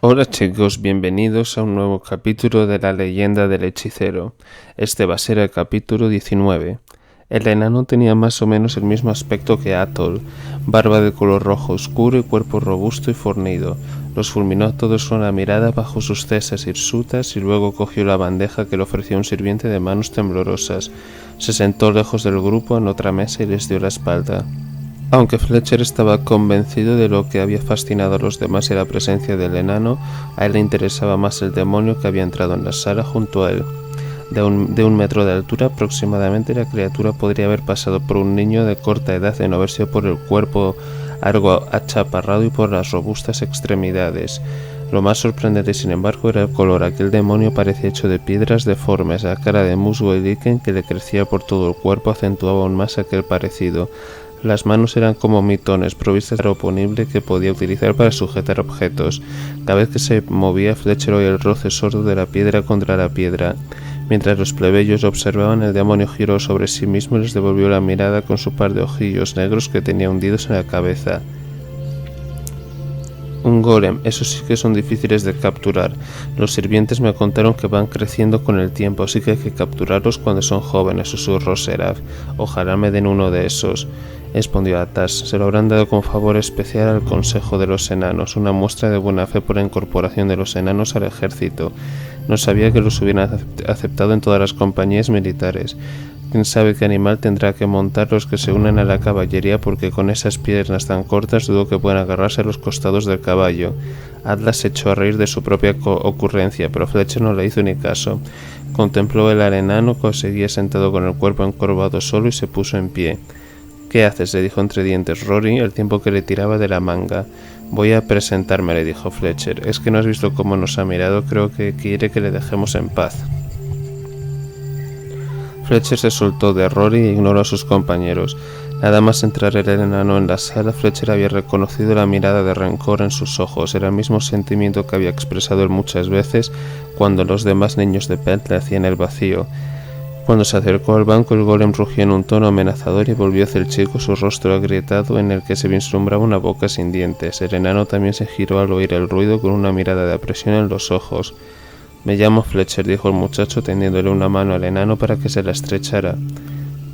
Hola chicos, bienvenidos a un nuevo capítulo de la leyenda del hechicero. Este va a ser el capítulo 19. El enano tenía más o menos el mismo aspecto que Atoll, barba de color rojo oscuro y cuerpo robusto y fornido. Los fulminó a todos con la mirada bajo sus cejas hirsutas y luego cogió la bandeja que le ofreció un sirviente de manos temblorosas. Se sentó lejos del grupo en otra mesa y les dio la espalda. Aunque Fletcher estaba convencido de lo que había fascinado a los demás y la presencia del enano, a él le interesaba más el demonio que había entrado en la sala junto a él. De un metro de altura aproximadamente, la criatura podría haber pasado por un niño de corta edad de no haber sido por el cuerpo algo achaparrado y por las robustas extremidades. Lo más sorprendente, sin embargo, era el color. Aquel demonio parecía hecho de piedras deformes. La cara de musgo y líquen que le crecía por todo el cuerpo acentuaba aún más aquel parecido. Las manos eran como mitones, provistas de oponible que podía utilizar para sujetar objetos. Cada vez que se movía, Fletcher oía el roce sordo de la piedra contra la piedra. Mientras los plebeyos observaban, el demonio giró sobre sí mismo y les devolvió la mirada con su par de ojillos negros que tenía hundidos en la cabeza. Un golem, esos sí que son difíciles de capturar. Los sirvientes me contaron que van creciendo con el tiempo, así que hay que capturarlos cuando son jóvenes, susurró Seraph. Ojalá me den uno de esos, respondió Atas. Se lo habrán dado como favor especial al Consejo de los Enanos, una muestra de buena fe por la incorporación de los enanos al ejército. No sabía que los hubieran aceptado en todas las compañías militares. Quién sabe qué animal tendrá que montar los que se unen a la caballería, porque con esas piernas tan cortas dudo que puedan agarrarse a los costados del caballo. Atlas se echó a reír de su propia ocurrencia, pero Fletcher no le hizo ni caso. Contempló el enano que seguía sentado con el cuerpo encorvado solo y se puso en pie. ¿Qué haces?, le dijo entre dientes Rory al tiempo que le tiraba de la manga. Voy a presentarme, le dijo Fletcher. ¿Es que no has visto cómo nos ha mirado? Creo que quiere que le dejemos en paz. Fletcher se soltó de Rory e ignoró a sus compañeros. Nada más entrar el enano en la sala, Fletcher había reconocido la mirada de rencor en sus ojos. Era el mismo sentimiento que había expresado él muchas veces cuando los demás niños de Pent le hacían el vacío. Cuando se acercó al banco, el golem rugió en un tono amenazador y volvió hacia el chico su rostro agrietado en el que se vislumbraba una boca sin dientes. El enano también se giró al oír el ruido con una mirada de apresión en los ojos. Me llamo Fletcher, dijo el muchacho tendiéndole una mano al enano para que se la estrechara.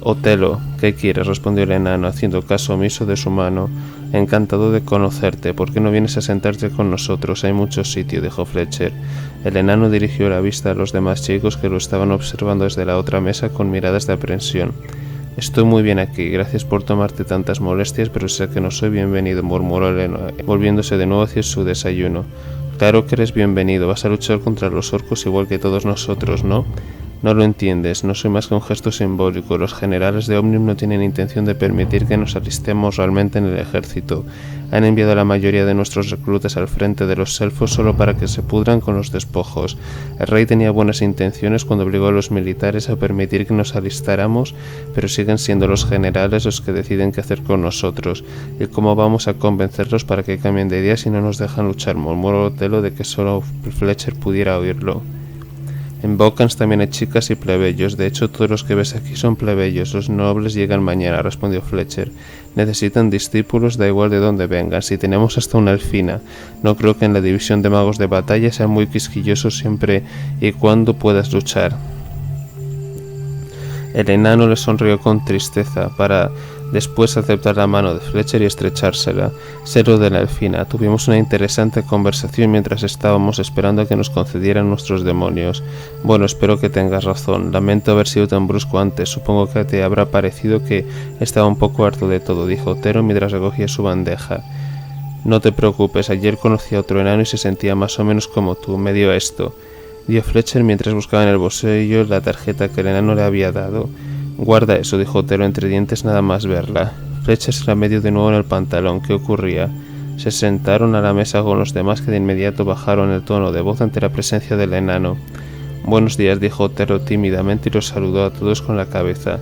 Otelo, ¿qué quieres?, respondió el enano, haciendo caso omiso de su mano. Encantado de conocerte. ¿Por qué no vienes a sentarte con nosotros? Hay mucho sitio, dijo Fletcher. El enano dirigió la vista a los demás chicos que lo estaban observando desde la otra mesa con miradas de aprensión. Estoy muy bien aquí, gracias por tomarte tantas molestias, pero sé que no soy bienvenido, murmuró el enano, volviéndose de nuevo hacia su desayuno. Claro que eres bienvenido, vas a luchar contra los orcos igual que todos nosotros, ¿no? No lo entiendes, no soy más que un gesto simbólico. Los generales de Omnium no tienen intención de permitir que nos alistemos realmente en el ejército. Han enviado a la mayoría de nuestros reclutas al frente de los elfos solo para que se pudran con los despojos. El rey tenía buenas intenciones cuando obligó a los militares a permitir que nos alistáramos, pero siguen siendo los generales los que deciden qué hacer con nosotros. ¿Y cómo vamos a convencerlos para que cambien de idea si no nos dejan luchar?, murmuró Otelo de que solo Fletcher pudiera oírlo. En Bocans también hay chicas y plebeyos. De hecho, todos los que ves aquí son plebeyos. Los nobles llegan mañana, respondió Fletcher. Necesitan discípulos, da igual de dónde vengan. Si tenemos hasta una elfina. No creo que en la división de magos de batalla sean muy quisquillosos siempre y cuando puedas luchar. El enano le sonrió con tristeza, para después aceptar la mano de Fletcher y estrechársela. Cero de la elfina. Tuvimos una interesante conversación mientras estábamos esperando a que nos concedieran nuestros demonios. Bueno, espero que tengas razón. Lamento haber sido tan brusco antes. Supongo que te habrá parecido que estaba un poco harto de todo, dijo Otero mientras recogía su bandeja. No te preocupes, ayer conocí a otro enano y se sentía más o menos como tú. Me dio esto. Dio Fletcher mientras buscaba en el bolsillo la tarjeta que el enano le había dado. Guarda eso, dijo Otelo entre dientes nada más verla. Fletcher se la metió de nuevo en el pantalón. ¿Qué ocurría? Se sentaron a la mesa con los demás, que de inmediato bajaron el tono de voz ante la presencia del enano. Buenos días, dijo Otelo tímidamente y los saludó a todos con la cabeza.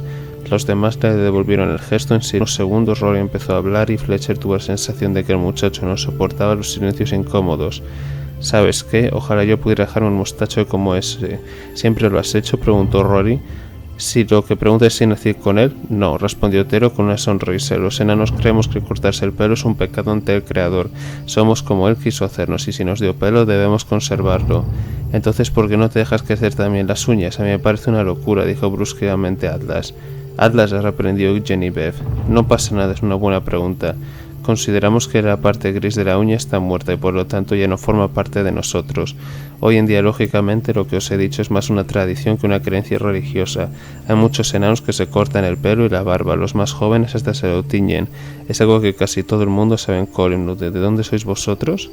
Los demás le devolvieron el gesto. En unos segundos Rory empezó a hablar y Fletcher tuvo la sensación de que el muchacho no soportaba los silencios incómodos. ¿Sabes qué? Ojalá yo pudiera dejar un mostacho como ese. ¿Siempre lo has hecho?, preguntó Rory. Si lo que pregunta es si nací con él, no, respondió Otero con una sonrisa. Los enanos creemos que cortarse el pelo es un pecado ante el Creador. Somos como él quiso hacernos, y si nos dio pelo debemos conservarlo. Entonces, ¿por qué no te dejas crecer también las uñas? A mí me parece una locura, dijo bruscamente Atlas. Atlas, le reprendió Genevieve. No pasa nada, es una buena pregunta. Consideramos que la parte gris de la uña está muerta y por lo tanto ya no forma parte de nosotros. Hoy en día, lógicamente, lo que os he dicho es más una tradición que una creencia religiosa. Hay muchos enanos que se cortan el pelo y la barba, los más jóvenes hasta se lo tiñen. Es algo que casi todo el mundo sabe en Collinwood. ¿De dónde sois vosotros?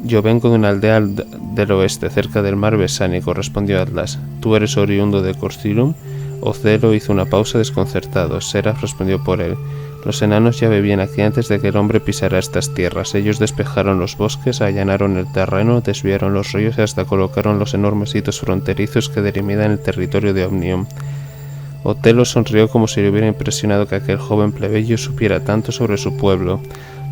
Yo vengo de una aldea del oeste, cerca del mar Besánico, respondió Atlas. ¿Tú eres oriundo de Corcilum? Ocelo hizo una pausa desconcertado. Seraph respondió por él. Los enanos ya vivían aquí antes de que el hombre pisara estas tierras. Ellos despejaron los bosques, allanaron el terreno, desviaron los ríos y hasta colocaron los enormes hitos fronterizos que delimitan el territorio de Omnium. Otelo sonrió como si le hubiera impresionado que aquel joven plebeyo supiera tanto sobre su pueblo.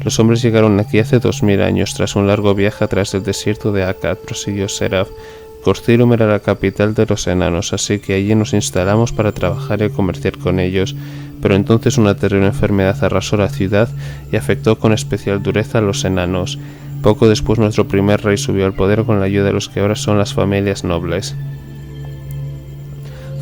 Los hombres llegaron aquí hace 2000 años, tras un largo viaje a través del desierto de Akkad, prosiguió Seraph. Corcilum era la capital de los enanos, así que allí nos instalamos para trabajar y comerciar con ellos. Pero entonces una terrible enfermedad arrasó la ciudad y afectó con especial dureza a los enanos. Poco después nuestro primer rey subió al poder con la ayuda de los que ahora son las familias nobles.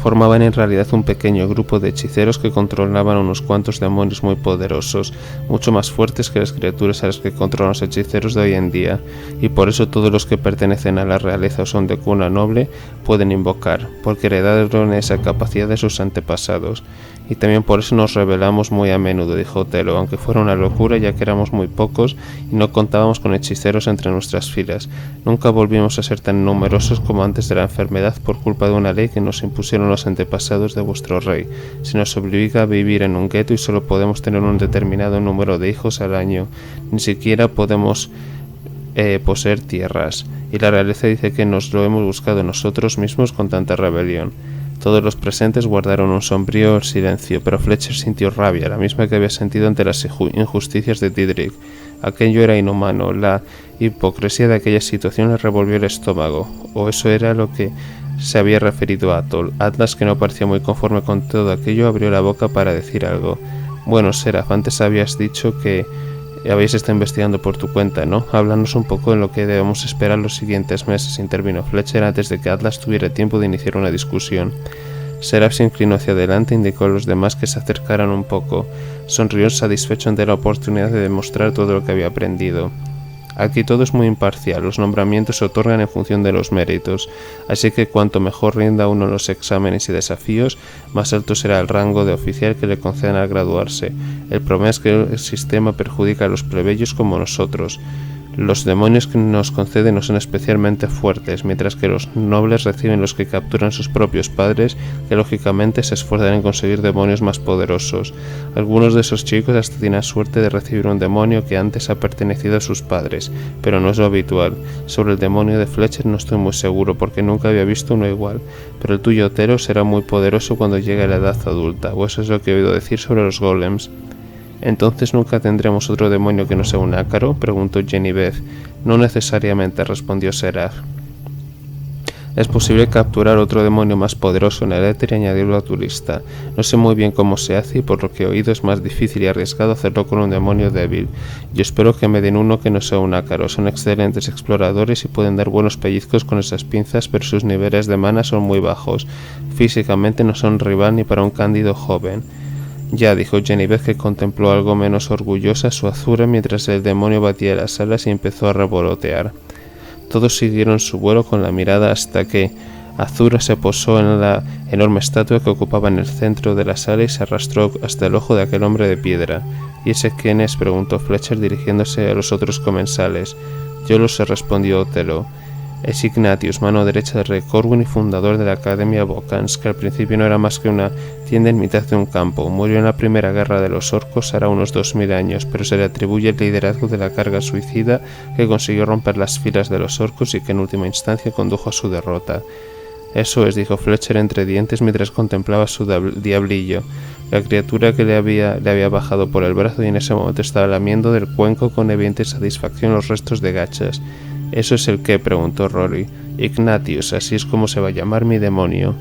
Formaban en realidad un pequeño grupo de hechiceros que controlaban unos cuantos demonios muy poderosos, mucho más fuertes que las criaturas a las que controlan los hechiceros de hoy en día, y por eso todos los que pertenecen a la realeza o son de cuna noble pueden invocar, porque heredaron esa capacidad de sus antepasados. Y también por eso nos rebelamos muy a menudo, dijo Otelo, aunque fuera una locura ya que éramos muy pocos y no contábamos con hechiceros entre nuestras filas. Nunca volvimos a ser tan numerosos como antes de la enfermedad por culpa de una ley que nos impusieron los antepasados de vuestro rey. Se nos obliga a vivir en un gueto y solo podemos tener un determinado número de hijos al año. Ni siquiera podemos poseer tierras. Y la realeza dice que nos lo hemos buscado nosotros mismos con tanta rebelión. Todos los presentes guardaron un sombrío silencio, pero Fletcher sintió rabia, la misma que había sentido ante las injusticias de Didrik. Aquello era inhumano, la hipocresía de aquella situación le revolvió el estómago, o eso era lo que se había referido a Atoll. Atlas, que no parecía muy conforme con todo aquello, abrió la boca para decir algo. Bueno, Seraph, antes habías dicho que habéis estado investigando por tu cuenta, ¿no? Háblanos un poco de lo que debemos esperar los siguientes meses, intervino Fletcher antes de que Atlas tuviera tiempo de iniciar una discusión. Seraph se inclinó hacia adelante e indicó a los demás que se acercaran un poco. Sonrió satisfecho ante la oportunidad de demostrar todo lo que había aprendido. Aquí todo es muy imparcial, los nombramientos se otorgan en función de los méritos, así que cuanto mejor rinda uno en los exámenes y desafíos, más alto será el rango de oficial que le concedan al graduarse. El problema es que el sistema perjudica a los plebeyos como nosotros. Los demonios que nos conceden no son especialmente fuertes, mientras que los nobles reciben los que capturan sus propios padres, que lógicamente se esfuerzan en conseguir demonios más poderosos. Algunos de esos chicos hasta tienen suerte de recibir un demonio que antes ha pertenecido a sus padres, pero no es lo habitual. Sobre el demonio de Fletcher no estoy muy seguro, porque nunca había visto uno igual, pero el tuyo, Otero, será muy poderoso cuando llegue a la edad adulta, o eso es lo que he oído decir sobre los golems. ¿Entonces nunca tendremos otro demonio que no sea un ácaro?, preguntó Genevieve. No necesariamente, respondió Seraph. Es posible capturar otro demonio más poderoso en el éter y añadirlo a tu lista. No sé muy bien cómo se hace y por lo que he oído es más difícil y arriesgado hacerlo con un demonio débil. Yo espero que me den uno que no sea un ácaro. Son excelentes exploradores y pueden dar buenos pellizcos con esas pinzas, pero sus niveles de mana son muy bajos. Físicamente no son rival ni para un cándido joven. Ya, dijo Genevieve, que contempló algo menos orgullosa su azura mientras el demonio batía las alas y empezó a revolotear. Todos siguieron su vuelo con la mirada hasta que Azura se posó en la enorme estatua que ocupaba en el centro de la sala y se arrastró hasta el ojo de aquel hombre de piedra. ¿Y ese quién es?, preguntó Fletcher dirigiéndose a los otros comensales. Yo lo sé, respondió Otelo. Es Ignatius, mano derecha de Rey Corwin y fundador de la Academia Bocans, que al principio no era más que una tienda en mitad de un campo. Murió en la primera guerra de los orcos hará unos 2000 años, pero se le atribuye el liderazgo de la carga suicida que consiguió romper las filas de los orcos y que en última instancia condujo a su derrota. Eso es, dijo Fletcher entre dientes mientras contemplaba su diablillo, la criatura que le había bajado por el brazo y en ese momento estaba lamiendo del cuenco con evidente satisfacción los restos de gachas. ¿Eso es el qué?, preguntó Rory. Ignatius, así es como se va a llamar mi demonio.